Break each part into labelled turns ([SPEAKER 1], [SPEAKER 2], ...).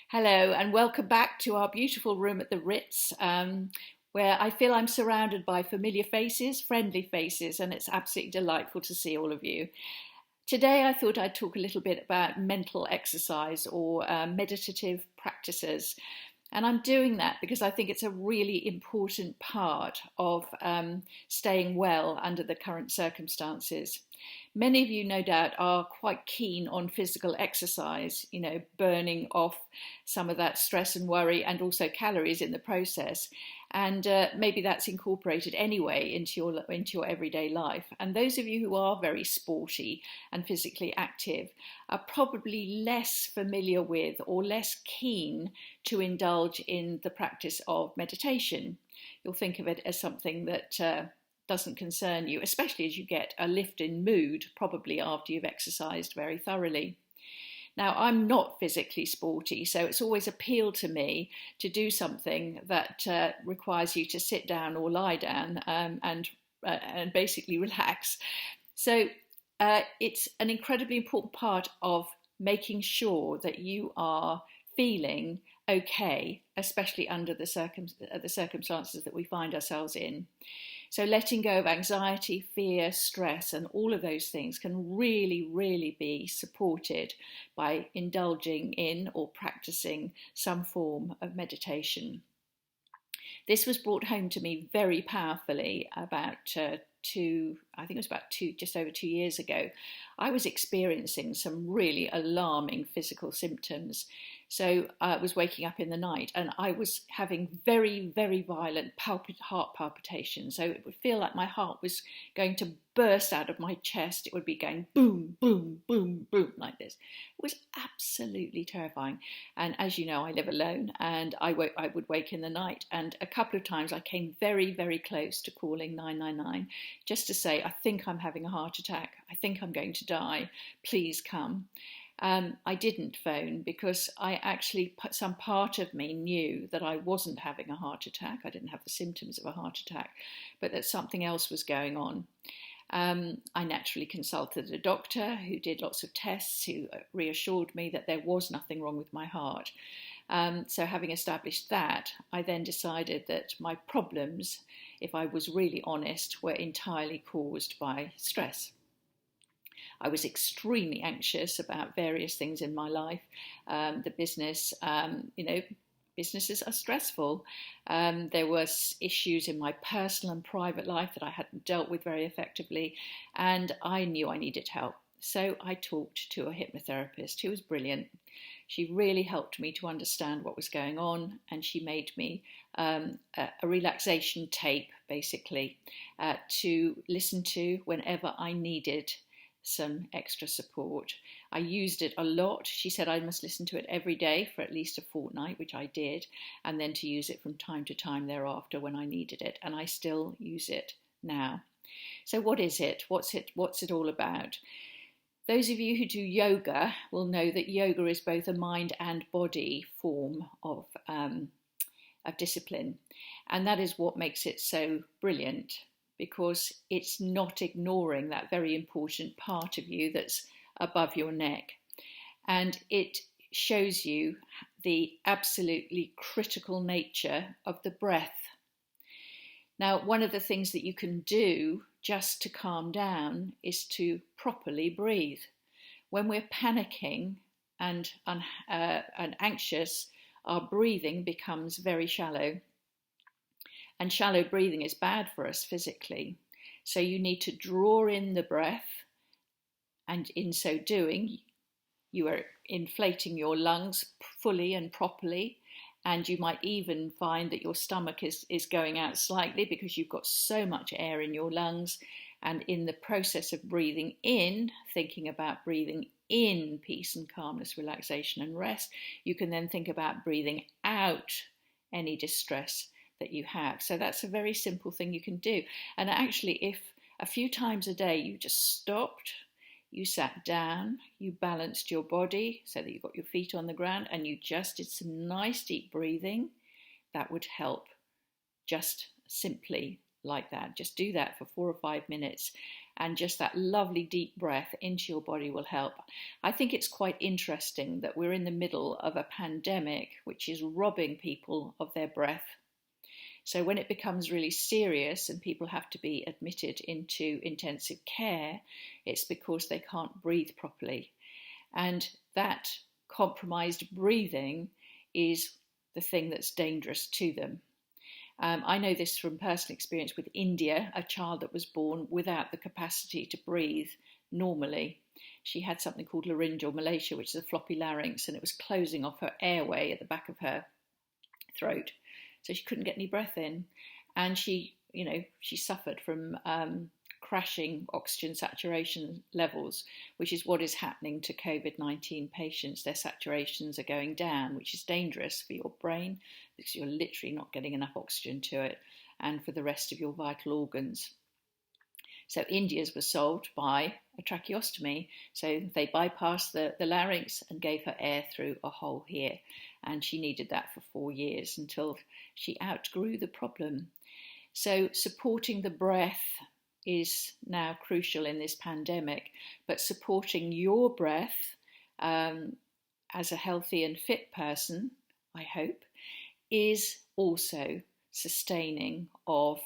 [SPEAKER 1] Hello, and welcome back to our beautiful room at the Ritz, where I feel I'm surrounded by familiar faces, friendly faces, and it's absolutely delightful to see all of you. Today, I thought I'd talk a little bit about mental exercise or meditative practices. And I'm doing that because I think it's a really important part of staying well under the current circumstances. Many of you, no doubt, are quite keen on physical exercise, burning off some of that stress and worry and also calories in the process. And maybe that's incorporated anyway into your everyday life. And those of you who are very sporty and physically active are probably less familiar with or less keen to indulge in the practice of meditation. You'll think of it as something that doesn't concern you, especially as you get a lift in mood, probably after you've exercised very thoroughly. Now, I'm not physically sporty, so it's always appealed to me to do something that requires you to sit down or lie down and basically relax. So it's an incredibly important part of making sure that you are feeling okay, especially under the circumstances that we find ourselves in. So letting go of anxiety, fear, stress, and all of those things can really, really be supported by indulging in or practicing some form of meditation. This was brought home to me very powerfully about just over 2 years ago. I was experiencing some really alarming physical symptoms. So I was waking up in the night and I was having very, very violent heart palpitations. So it would feel like my heart was going to burst out of my chest. It would be going boom, boom, boom, boom like this. It was absolutely terrifying. And as you know, I live alone and I would wake in the night. And a couple of times I came very, very close to calling 999 just to say, I think I'm having a heart attack. I think I'm going to die. Please come. I didn't phone because some part of me knew that I wasn't having a heart attack. I didn't have the symptoms of a heart attack, but that something else was going on. I naturally consulted a doctor who did lots of tests, who reassured me that there was nothing wrong with my heart. So having established that, I then decided that my problems, if I was really honest, were entirely caused by stress. I was extremely anxious about various things in my life. The business, businesses are stressful. There were issues in my personal and private life that I hadn't dealt with very effectively, and I knew I needed help. So I talked to a hypnotherapist who was brilliant. She really helped me to understand what was going on, and she made me a relaxation tape, basically, to listen to whenever I needed some extra support. I used it a lot. She said I must listen to it every day for at least a fortnight, which I did, and then to use it from time to time thereafter when I needed it, and I still use it now. So what is it? What's it all about? Those of you who do yoga will know that yoga is both a mind and body form of discipline, and that is what makes it so brilliant, because it's not ignoring that very important part of you that's above your neck. And it shows you the absolutely critical nature of the breath. Now, one of the things that you can do just to calm down is to properly breathe. When we're panicking and anxious, our breathing becomes very shallow. And shallow breathing is bad for us physically. So you need to draw in the breath, and in so doing, you are inflating your lungs fully and properly, and you might even find that your stomach is going out slightly because you've got so much air in your lungs. And in the process of breathing in, thinking about breathing in peace and calmness, relaxation and rest, you can then think about breathing out any distress that you have. So that's a very simple thing you can do. And actually, if a few times a day you just stopped, you sat down, you balanced your body so that you got your feet on the ground, and you just did some nice deep breathing, that would help, just simply like that. Just do that for 4 or 5 minutes, and just that lovely deep breath into your body will help. I think it's quite interesting that we're in the middle of a pandemic which is robbing people of their breath. So when it becomes really serious and people have to be admitted into intensive care, it's because they can't breathe properly. And that compromised breathing is the thing that's dangerous to them. I know this from personal experience with India, a child that was born without the capacity to breathe normally. She had something called laryngeal malacia, which is a floppy larynx, and it was closing off her airway at the back of her throat. So she couldn't get any breath in. And she suffered from crashing oxygen saturation levels, which is what is happening to COVID-19 patients. Their saturations are going down, which is dangerous for your brain because you're literally not getting enough oxygen to it, and for the rest of your vital organs. So India's was solved by a tracheostomy. So they bypassed the larynx and gave her air through a hole here. And she needed that for 4 years until she outgrew the problem. So supporting the breath is now crucial in this pandemic, but supporting your breath as a healthy and fit person, I hope, is also sustaining of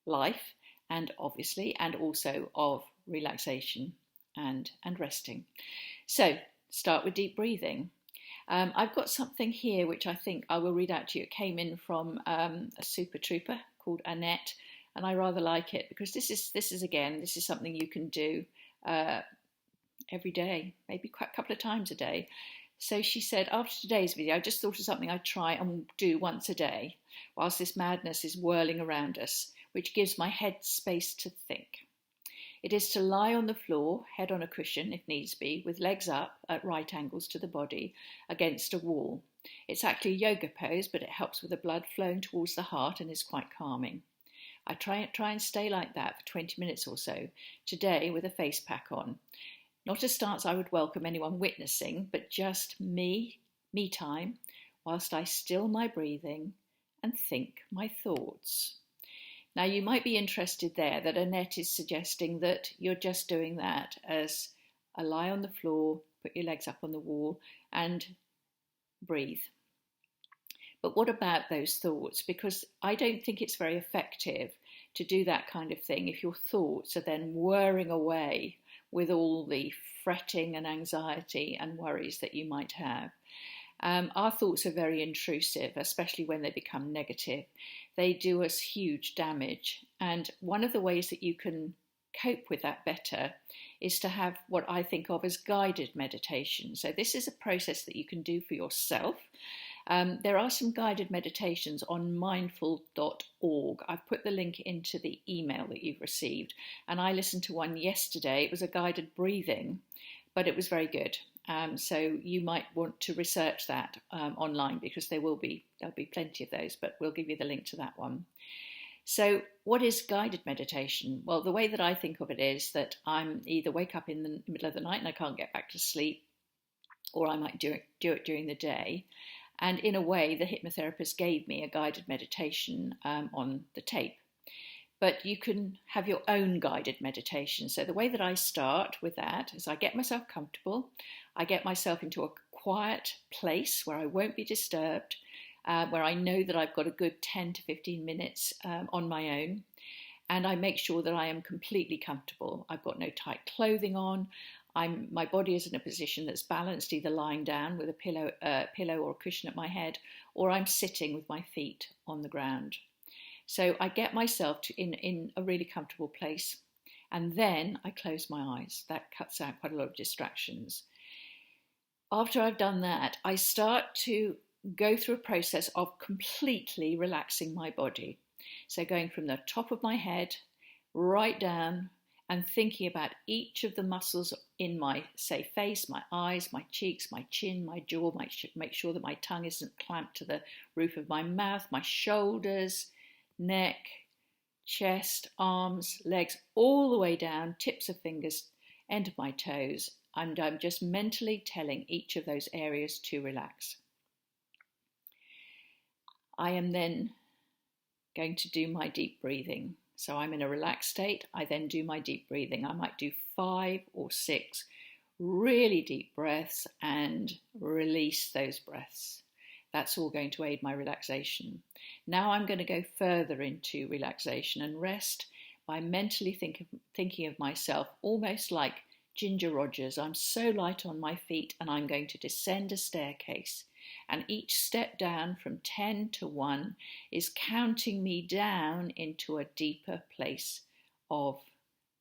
[SPEAKER 1] life and also of relaxation and resting. So start with deep breathing. I've got something here which I think I will read out to you. It came in from a super trooper called Annette, and I rather like it because this is something you can do every day, maybe quite a couple of times a day. So she said, after today's video, I just thought of something I'd try and do once a day whilst this madness is whirling around us, which gives my head space to think. It is to lie on the floor, head on a cushion if needs be, with legs up at right angles to the body against a wall. It's actually a yoga pose, but it helps with the blood flowing towards the heart and is quite calming. I try and stay like that for 20 minutes or so, today with a face pack on. Not a stance I would welcome anyone witnessing, but just me time, whilst I still my breathing and think my thoughts. Now, you might be interested there that Annette is suggesting that you're just doing that as a lie on the floor, put your legs up on the wall and breathe. But what about those thoughts? Because I don't think it's very effective to do that kind of thing if your thoughts are then whirring away with all the fretting and anxiety and worries that you might have. Our thoughts are very intrusive, especially when they become negative. They do us huge damage. And one of the ways that you can cope with that better is to have what I think of as guided meditation. So this is a process that you can do for yourself. There are some guided meditations on mindful.org. I've put the link into the email that you've received, and I listened to one yesterday. It was a guided breathing, but it was very good. So you might want to research that online because there'll be plenty of those, but we'll give you the link to that one. So what is guided meditation? Well, the way that I think of it is that I'm either wake up in the middle of the night and I can't get back to sleep, or I might do it during the day. And in a way, the hypnotherapist gave me a guided meditation on the tape. But you can have your own guided meditation. So the way that I start with that is I get myself comfortable. I get myself into a quiet place where I won't be disturbed, where I know that I've got a good 10 to 15 minutes on my own. And I make sure that I am completely comfortable. I've got no tight clothing on. My body is in a position that's balanced, either lying down with a pillow or a cushion at my head, or I'm sitting with my feet on the ground. So I get myself in a really comfortable place, and then I close my eyes. That cuts out quite a lot of distractions. After I've done that, I start to go through a process of completely relaxing my body. So going from the top of my head right down and thinking about each of the muscles in my, say, face, my eyes, my cheeks, my chin, my jaw, make sure that my tongue isn't clamped to the roof of my mouth, my shoulders, neck, chest, arms, legs, all the way down, tips of fingers, end of my toes. And I'm just mentally telling each of those areas to relax. I am then going to do my deep breathing. So I'm in a relaxed state. I then do my deep breathing. I might do 5 or 6 really deep breaths and release those breaths. That's all going to aid my relaxation. Now I'm going to go further into relaxation and rest by mentally thinking of myself almost like Ginger Rogers. I'm so light on my feet and I'm going to descend a staircase. And each step down from 10 to 1 is counting me down into a deeper place of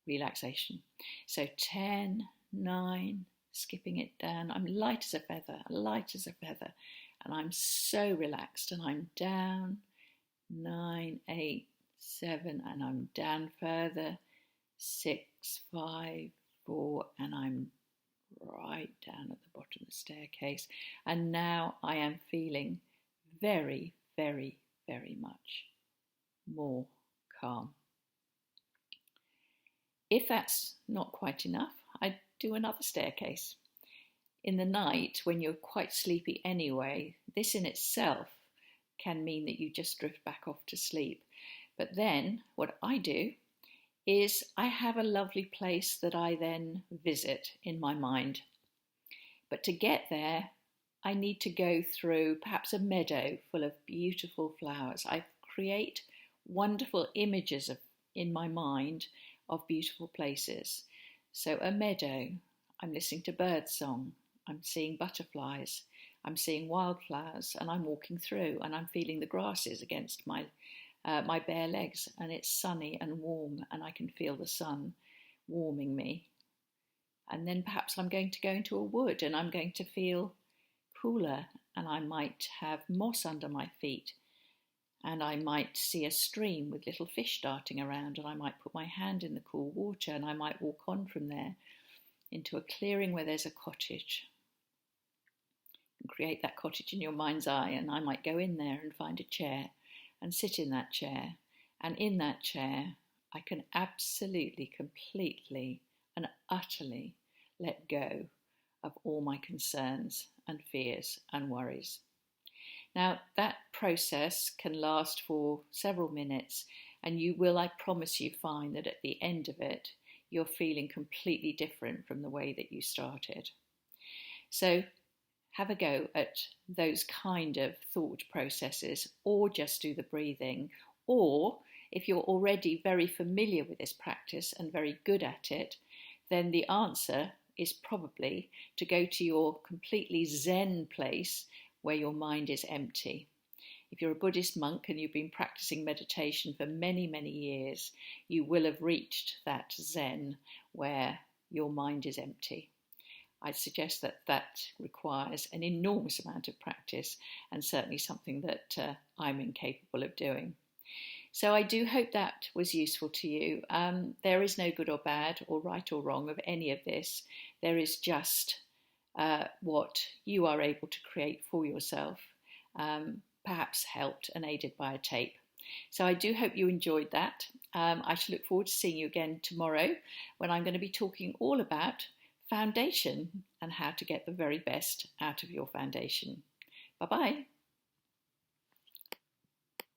[SPEAKER 1] relaxation. So 10, 9, skipping it down. I'm light as a feather, light as a feather. And I'm so relaxed and I'm down, 9, 8, 7, and I'm down further, 6, 5, 4, and I'm right down at the bottom of the staircase. And now I am feeling very, very, very much more calm. If that's not quite enough, I do another staircase. In the night, when you're quite sleepy anyway, this in itself can mean that you just drift back off to sleep. But then what I do is I have a lovely place that I then visit in my mind. But to get there, I need to go through perhaps a meadow full of beautiful flowers. I create wonderful images in my mind of beautiful places. So a meadow, I'm listening to birdsong, I'm seeing butterflies, I'm seeing wildflowers, and I'm walking through and I'm feeling the grasses against my bare legs, and it's sunny and warm and I can feel the sun warming me. And then perhaps I'm going to go into a wood and I'm going to feel cooler, and I might have moss under my feet, and I might see a stream with little fish darting around, and I might put my hand in the cool water and I might walk on from there into a clearing where there's a cottage. And create that cottage in your mind's eye, and I might go in there and find a chair and sit in that chair, and in that chair I can absolutely, completely and utterly let go of all my concerns and fears and worries. Now that process can last for several minutes, and you will, I promise you, find that at the end of it you're feeling completely different from the way that you started. So have a go at those kind of thought processes, or just do the breathing. Or if you're already very familiar with this practice and very good at it, then the answer is probably to go to your completely Zen place where your mind is empty. If you're a Buddhist monk and you've been practicing meditation for many, many years, you will have reached that Zen where your mind is empty. I suggest that requires an enormous amount of practice, and certainly something that I'm incapable of doing. So I do hope that was useful to you. There is no good or bad or right or wrong of any of this. There is just what you are able to create for yourself, perhaps helped and aided by a tape. So I do hope you enjoyed that. I shall look forward to seeing you again tomorrow, when I'm going to be talking all about foundation and how to get the very best out of your foundation. Bye-bye.